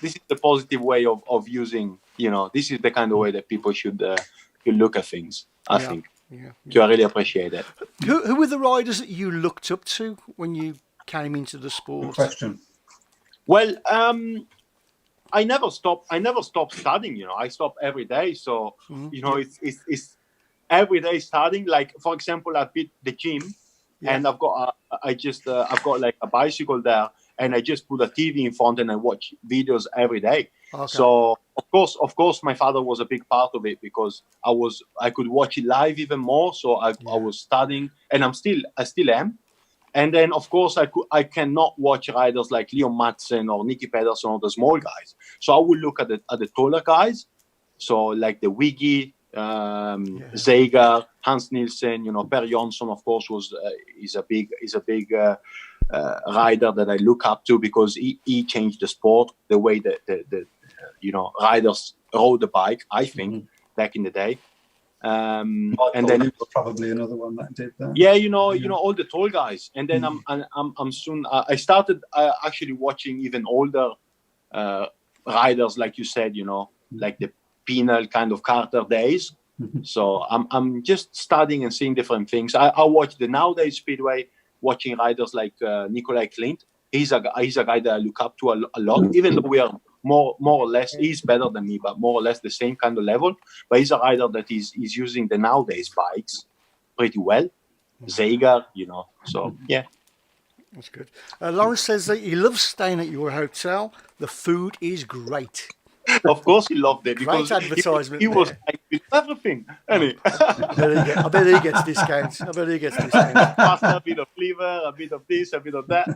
this is the positive way of using, you know, this is the kind of way that people should look at things, I think. Yeah. So I really appreciate it. Who were the riders that you looked up to when you came into the Good sport? question. Well, I never stopped studying, you know. I stop every day. So, you know, it's every day studying. Like, for example, I beat the gym and I've got like a bicycle there, and I just put a TV in front and I watch videos every day. Okay. So of course, my father was a big part of it because I could watch it live even more. So I was studying, and I still am. And then, of course, I cannot watch riders like Leon Madsen or Nicky Pedersen or the small guys. So I will look at the taller guys. So like the Wiggy, Zager, Hans Nielsen, you know, Per Jonsson, of course, is a big rider that I look up to because he changed the sport, the way that the you know, riders rode the bike, I think, back in the day. And then it was probably another one that did that. Yeah, you know, all the tall guys. And then I'm soon. I started actually watching even older riders, like you said, you know, like the penal kind of Carter days. So I'm just studying and seeing different things. I watch the nowadays Speedway, watching riders like Nikolai Klint. He's a guy that I look up to a lot, even though we are more or less, he's better than me, but more or less the same kind of level. But he's a rider that is using the nowadays bikes pretty well. Zager, you know, so yeah. That's good. Lawrence says that he loves staying at your hotel. The food is great. Of course he loved it because Great advertisement he was there. like with everything. Anyway. I bet he gets discounts. Pasta, a bit of liver, a bit of this, a bit of that.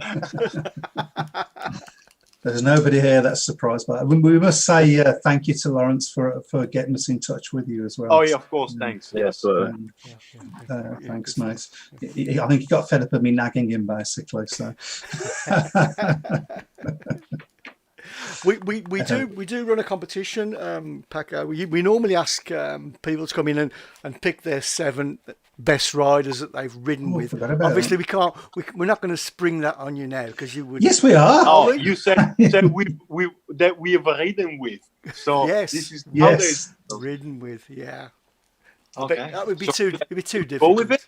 There's nobody here that's surprised by that. We must say thank you to Lawrence for getting us in touch with you as well. Oh, yeah, of course. Thanks. Yes, Thanks, mate. I think he got fed up of me nagging him, basically. So. We do run a competition, Paco. We normally ask people to come in and pick their 7 best riders that they've ridden with. Obviously, we're not going to spring that on you now because you would. Yes, we are. Oh, you said we have ridden with. So yes, this is ridden with. Yeah. Okay. That would be it'd be too difficult. Go with it.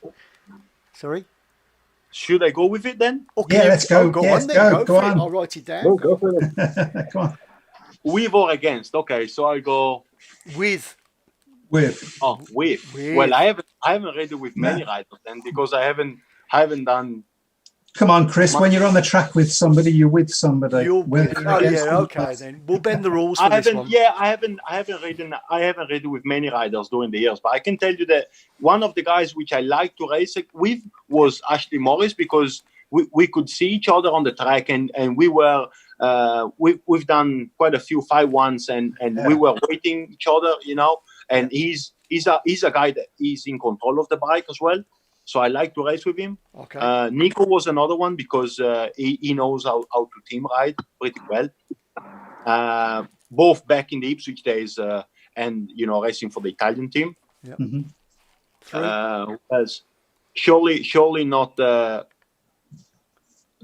Sorry. Should I go with it then? Okay, yeah, let's go. Go yes, on then. go on. I'll write it down. Go for it. Come on. With or against? Okay, so I'll go With. Oh, with. Well, I haven't ridden with many riders then because I haven't done. Come on, Chris. When you're on the track with somebody, you're with somebody. You're with. Oh yeah, okay then. We'll bend the rules for this one. Yeah, I haven't ridden with many riders during the years, but I can tell you that one of the guys which I like to race with was Ashley Morris because we could see each other on the track and we were we've done quite a few 5-1s, and we were waiting each other, and he's a guy that is in control of the bike as well. So I like to race with him. Okay. Nico was another one because he knows how to team ride pretty well. Both back in the Ipswich days and racing for the Italian team. Yeah. Surely not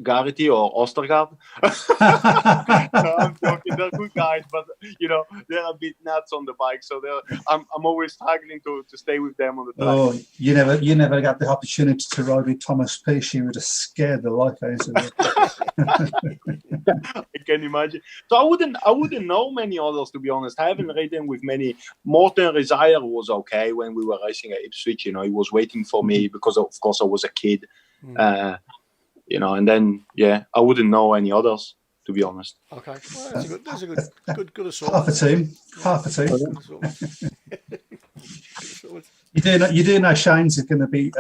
Garrity or Ostergaard. No, I'm joking. They're good guys, but they're a bit nuts on the bike. So I'm always struggling to stay with them on the track. Oh, you never got the opportunity to ride with Thomas Peace. You would have scared the life out of it. I can imagine. So I wouldn't know many others, to be honest. I haven't ridden with many. Morten Rezaire was okay when we were racing at Ipswich. He was waiting for me because of course I was a kid. And then I wouldn't know any others, to be honest. Okay, well, that's a good assault. Half a team. You do know Shane's is going to be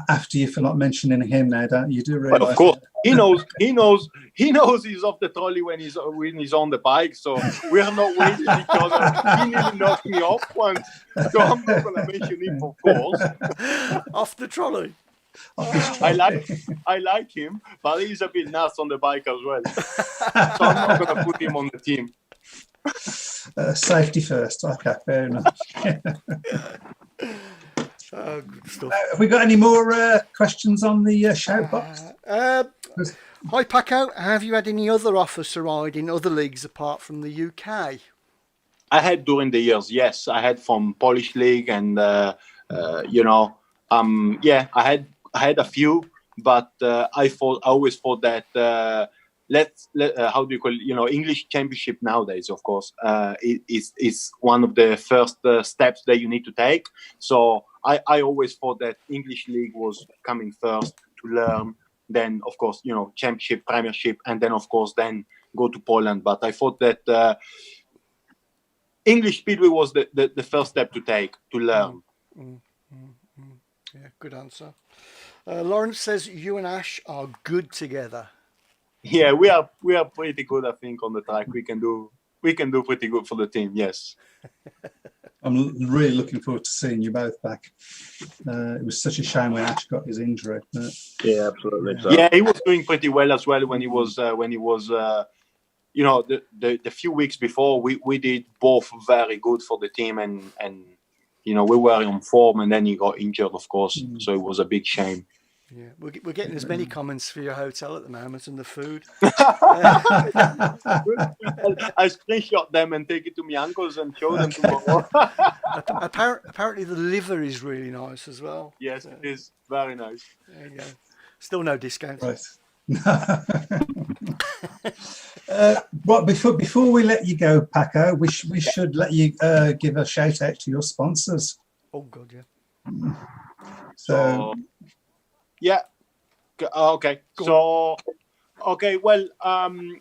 after you for not mentioning him now, don't you? You do realise. But of course, he knows he's off the trolley when he's on the bike. So we are not waiting each other. He nearly knocked me off once, so I'm not going to mention him, of course. Off the trolley. I like him, but he's a bit nuts on the bike as well. So I'm not going to put him on the team. Safety first. Okay, fair enough. Good stuff. Have we got any more questions on the shout box? Hi Paco, have you had any other offers to ride in other leagues apart from the UK? I had during the years, yes. I had from Polish league, and I had a few, but I always thought that how do you call it? English Championship nowadays, of course, is one of the first steps that you need to take. So I always thought that English League was coming first to learn. Then, of course, Championship, Premiership, and then, of course, then go to Poland. But I thought that English Speedway was the first step to take to learn. Yeah, good answer. Lawrence says you and Ash are good together. Yeah, we are pretty good, I think, on the track. We can do pretty good for the team. Yes. I'm really looking forward to seeing you both back. It was such a shame when Ash got his injury. Yeah, absolutely. Yeah, he was doing pretty well as well when he was the few weeks before. We did both very good for the team, and we were on form, and then he got injured, of course. So it was a big shame. Yeah, we're getting as many comments for your hotel at the moment and the food. I screenshot them and take it to my uncles and show them tomorrow. Apparently the liver is really nice as well. Yes, it is very nice. There you go. Still no discount. Right. Well, before we let you go, Paco, we should let you give a shout out to your sponsors. Oh God, yeah. So yeah. Okay. So okay. Well,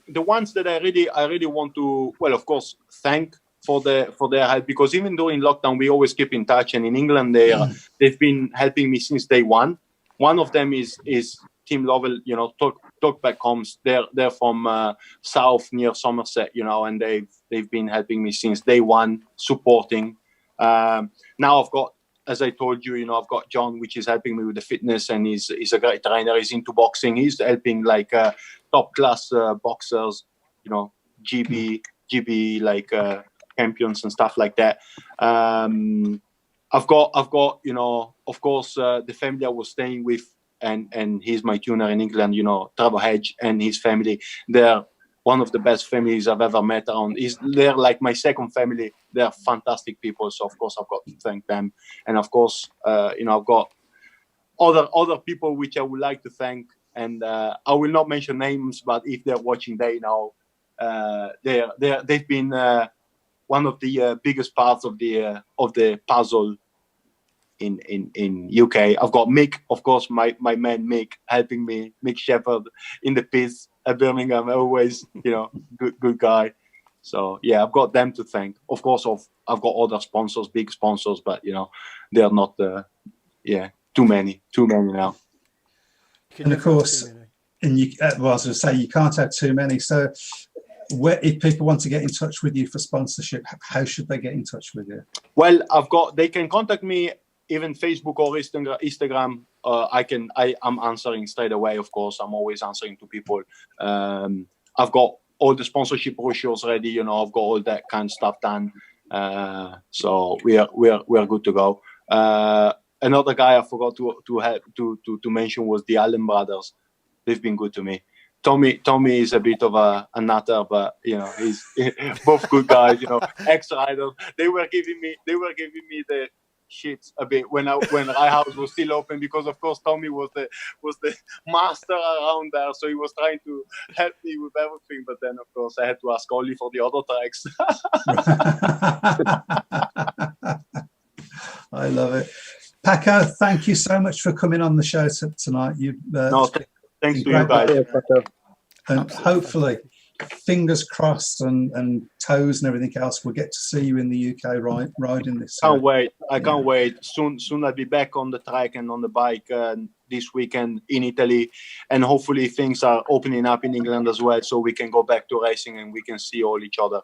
the ones that I really want to, well, of course, thank for their help, because even during lockdown we always keep in touch, and in England they've been helping me since day one. One of them is Team Lovell, Talkback Homes. They're from south near Somerset, and they've been helping me since day one, supporting. Now I've got, as I told you, I've got John, which is helping me with the fitness, and he's a great trainer. He's into boxing. He's helping like top class boxers, GB like champions and stuff like that. I've got of course the family I was staying with, and he's my tuner in England, Trevor Hedge and his family. They're one of the best families I've ever met around. They're like my second family. They're fantastic people. So of course I've got to thank them. And of course, I've got other people which I would like to thank. And I will not mention names, but if they're watching, they know. They've been one of the biggest parts of the puzzle in UK. I've got Mick, of course, my man Mick, helping me, Mick Shepherd in the pits at Birmingham, always, good guy. So yeah, I've got them to thank. Of course, I've got other sponsors, big sponsors, but they're not too many now. And of course, And you, well, I was going to say, you can't have too many. So, if people want to get in touch with you for sponsorship, how should they get in touch with you? Well, they can contact me even Facebook or Instagram. I'm answering straight away. Of course, I'm always answering to people. I've got all the sponsorship brochures ready. I've got all that kind of stuff done. So we are good to go. Another guy I forgot to mention was the Allen brothers. They've been good to me. Tommy is a bit of a nutter, but he's both good guys. Ex-riders. They were giving me the shit a bit when Rye House was still open, because of course Tommy was the master around there, so he was trying to help me with everything. But then of course I had to ask only for the other tracks. I love it. Paco, thank you so much for coming on the show tonight. Thanks to you guys. And hopefully, fingers crossed and toes and everything else, we'll get to see you in the UK riding this. Can't wait. I can't wait. Soon I'll be back on the track and on the bike this weekend in Italy. And hopefully things are opening up in England as well, so we can go back to racing and we can see all each other.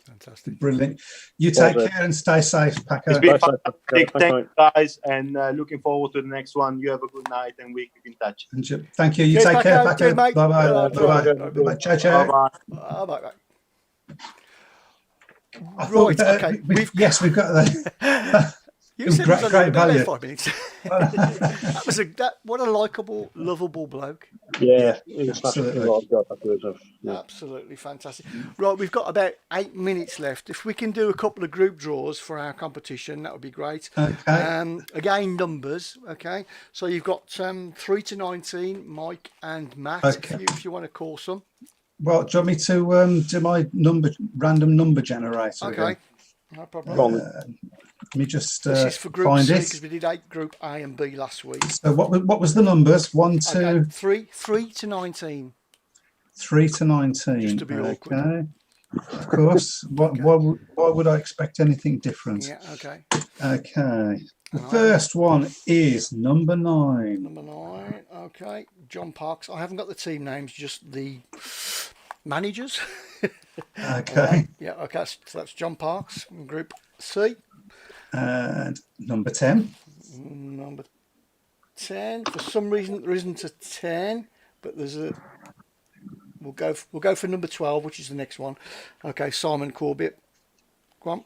Fantastic. Brilliant. You take care and stay safe, Paco. It's been fantastic. Thank you, guys, and looking forward to the next one. You have a good night and we keep in touch. Thank you. You take care, Paco. Bye-bye. Bye-bye. Ciao. Bye-bye. Right, okay. We've got that. You said great value. 5 minutes. What a likeable, lovable bloke. Yeah, Absolutely fantastic. Right, we've got about 8 minutes left. If we can do a couple of group draws for our competition, that would be great. Okay. Again, numbers. Okay, so you've got 3 to 19, Mike and Matt. Okay. If you want to call some. Well, do you want me to do my random number generator? Okay. Again? No problem. Let me just this is for group find C, it. because we did 8 group A and B last week. So what was the numbers? 1, 2, okay. 3 to 19. 3 to 19. Just to be awkward. Okay. Of course. Why would I expect anything different? Yeah. Okay. Okay. The first one is number 9. Number 9. Okay. John Parks. I haven't got the team names, just the managers. Okay. Yeah. Okay. So that's John Parks from Group C. And number 10. Number 10. For some reason there isn't a 10, but there's a. We'll go for number 12, which is the next one. Okay. Simon Corbett. Go on.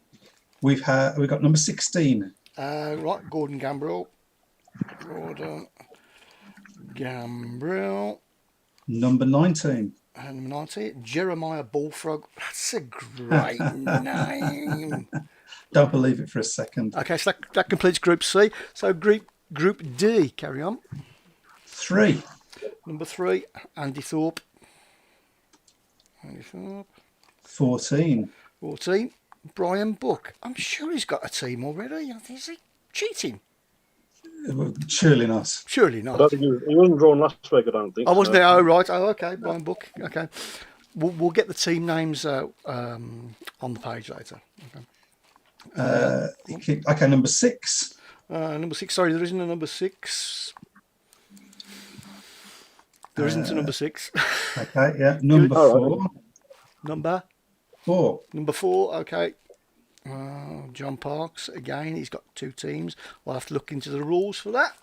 We've got number 16. Right. Gordon Gambrill. Number 19. And number 19, Jeremiah Bullfrog. That's a great name. Don't believe it for a second. Okay, so that completes Group C. So Group D, carry on. 3. Number 3, Andy Thorpe. 14. 14, Brian Buck. I'm sure he's got a team already. Is he cheating? Surely not. Surely not. I don't think he wasn't drawn last week, I don't think. I wasn't there. Oh, right. Oh, okay. Brian Buck. Okay. We'll get the team names on the page later. Okay. Okay, number 6. Number 6. Sorry, there isn't a number 6. There isn't a number 6. Okay, yeah. Number 4. Number 4. Number 4. Okay. John Parks again. He's got 2 teams. We'll have to look into the rules for that.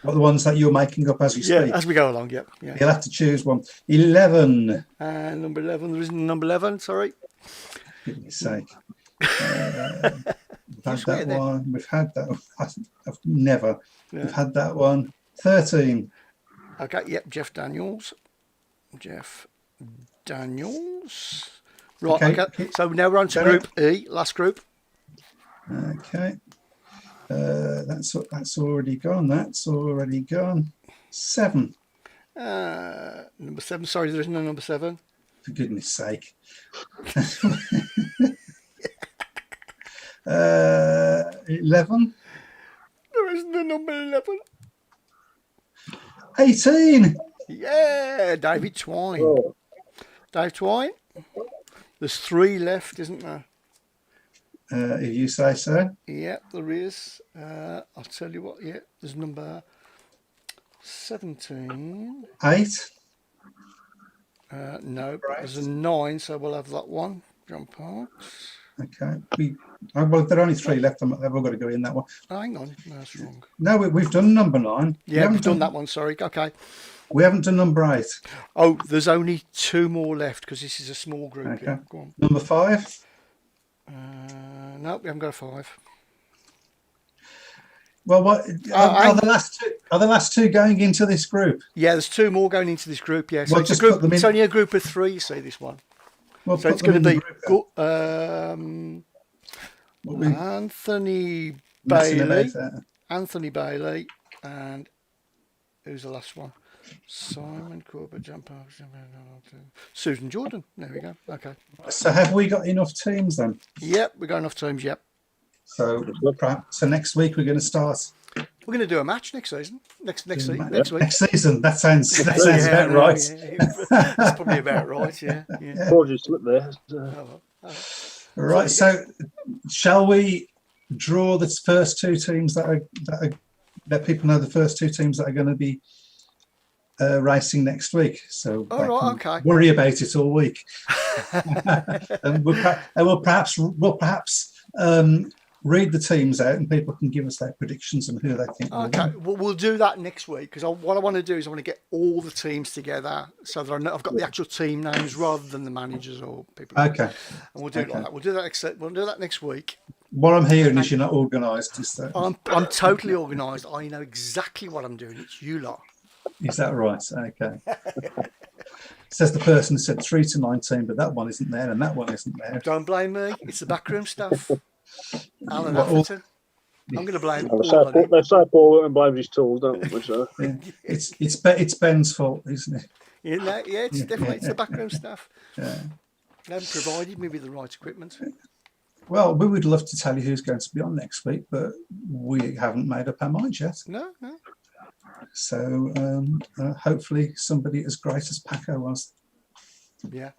What, the ones that you're making up as you speak? Yeah, as we go along. Yeah. You'll have to choose one. 11. Number 11. There isn't a number 11. Sorry. For goodness sake. We've had that one. We've had that. I've never. Yeah. We've had that one. 13. Okay. Yep. Jeff Daniels. Right. Okay. So now we're on to Group E. Last group. Okay. That's already gone. That's already gone. 7. Number 7. Sorry, there isn't a number 7. For goodness sake. 11. There isn't a number 11. 18. Yeah, David Twine. Oh. Dave Twine. There's 3 left, isn't there? If you say so. Yeah, there is. I'll tell you what. Yeah, there's number 17. 8. No, there's a 9, so we'll have that one. John Parks. Okay. Well, there are only 3 left. They've all got to go in that one. Oh, hang on, no, that's wrong. No, we've done number 9. Yeah, we've done that one, sorry. Okay. We haven't done number 8. Oh, there's only 2 more left because this is a small group. Okay. Yeah, go on. Number 5. No, we haven't got a 5. Well, what are the last 2? Are the last 2 going into this group? Yeah, there's 2 more going into this group. Yeah, so Well, it's a just group. put them It's in- only a group of 3. You see this one. Well, So put it's them going to in the be group then. What we- Anthony messing about Bailey, there. Anthony Bailey, and who's the last one? Simon Corbett, John Parks, Susan Jordan. There we go. Okay. So have we got enough teams then? Yep, we're going off teams. Yep. So next week we're going to start We're going to do a match next season. Next week. next season. That sounds about no, right. yeah. That's probably about right. Yeah. Apologies, slip there. Right. So shall we draw the first 2 teams that let people know the first 2 teams that are going to be racing next week, so Oh, they right, can okay. worry about it all week. And we'll perhaps read the teams out, and people can give us their predictions and who they think. will Okay, win. well, we'll do that next week because what I want to do is I want to get all the teams together so that I've got the actual team names rather than the managers or people. Okay. And we'll do it like that. We'll do that next week. What I'm hearing is you're not organised. Is I'm totally organised. I know exactly what I'm doing. It's you lot. that right? Okay. Says the person who said 3 to 19, but that one isn't there and that one isn't there. Don't blame me. It's the backroom stuff. Alan Well, all- Atherton. I'm going to blame They all on him. say Paul and blames his tools, don't they? So. Yeah. It's Ben's fault, isn't it? Yeah, it's definitely the backroom stuff. Yeah. They haven't provided me with the right equipment. Well, we would love to tell you who's going to be on next week, but we haven't made up our minds yet. No. So hopefully somebody as great as Paco was. Yeah.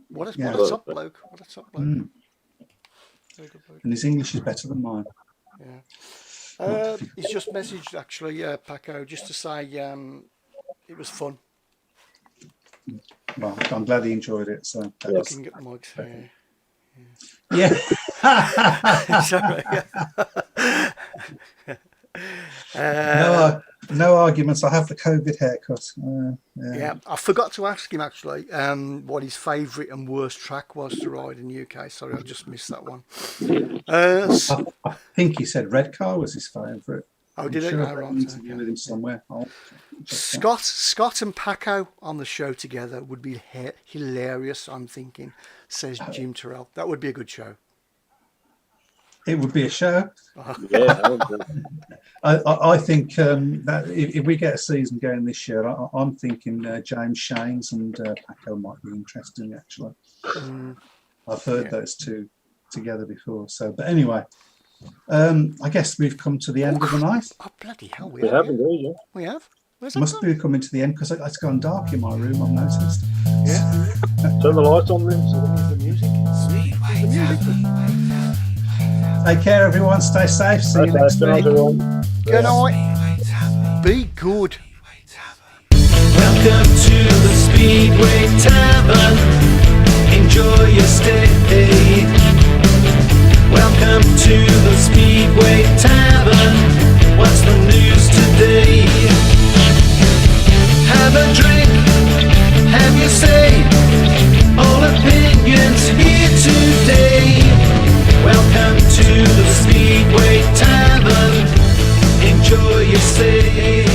What a Yeah. top bloke. What a top bloke. Mm. Very good bloke. And his English is better than mine. Yeah. He's just messaged actually, Paco, just to say it was fun. Well, I'm glad he enjoyed it. So that was- Looking at the mics. yeah. Sorry. No arguments. I have the COVID haircut. Yeah, I forgot to ask him actually what his favourite and worst track was to ride in the UK. Sorry, I just missed that one. I think he said Redcar was his favourite. Oh, did he? Sure, Oh, I've got right, an interview okay. with him somewhere. I'll check that. Scott and Paco on the show together would be hilarious, I'm thinking, says Jim Terrell. That would be a good show. It would be a show. Yeah, I think that if we get a season going this year, I'm thinking James Shanes and Paco might be interesting, actually. I've heard those 2 together before. So, but anyway, I guess we've come to the end of the night. Oh, bloody hell, we have indeed, yeah. We have? Where's that Must gone? be coming to the end because it's gone dark in my room, I've noticed. Yeah, Turn the lights on then. there's the music. Take care, everyone. Stay safe. See you next week. Good night. Be good. Welcome to the Speedway Tavern. Enjoy your stay. Welcome to the Speedway Tavern. What's the news today? Have a drink, have your say. All opinions here today. Welcome to the Speedway Tavern. Enjoy your stay.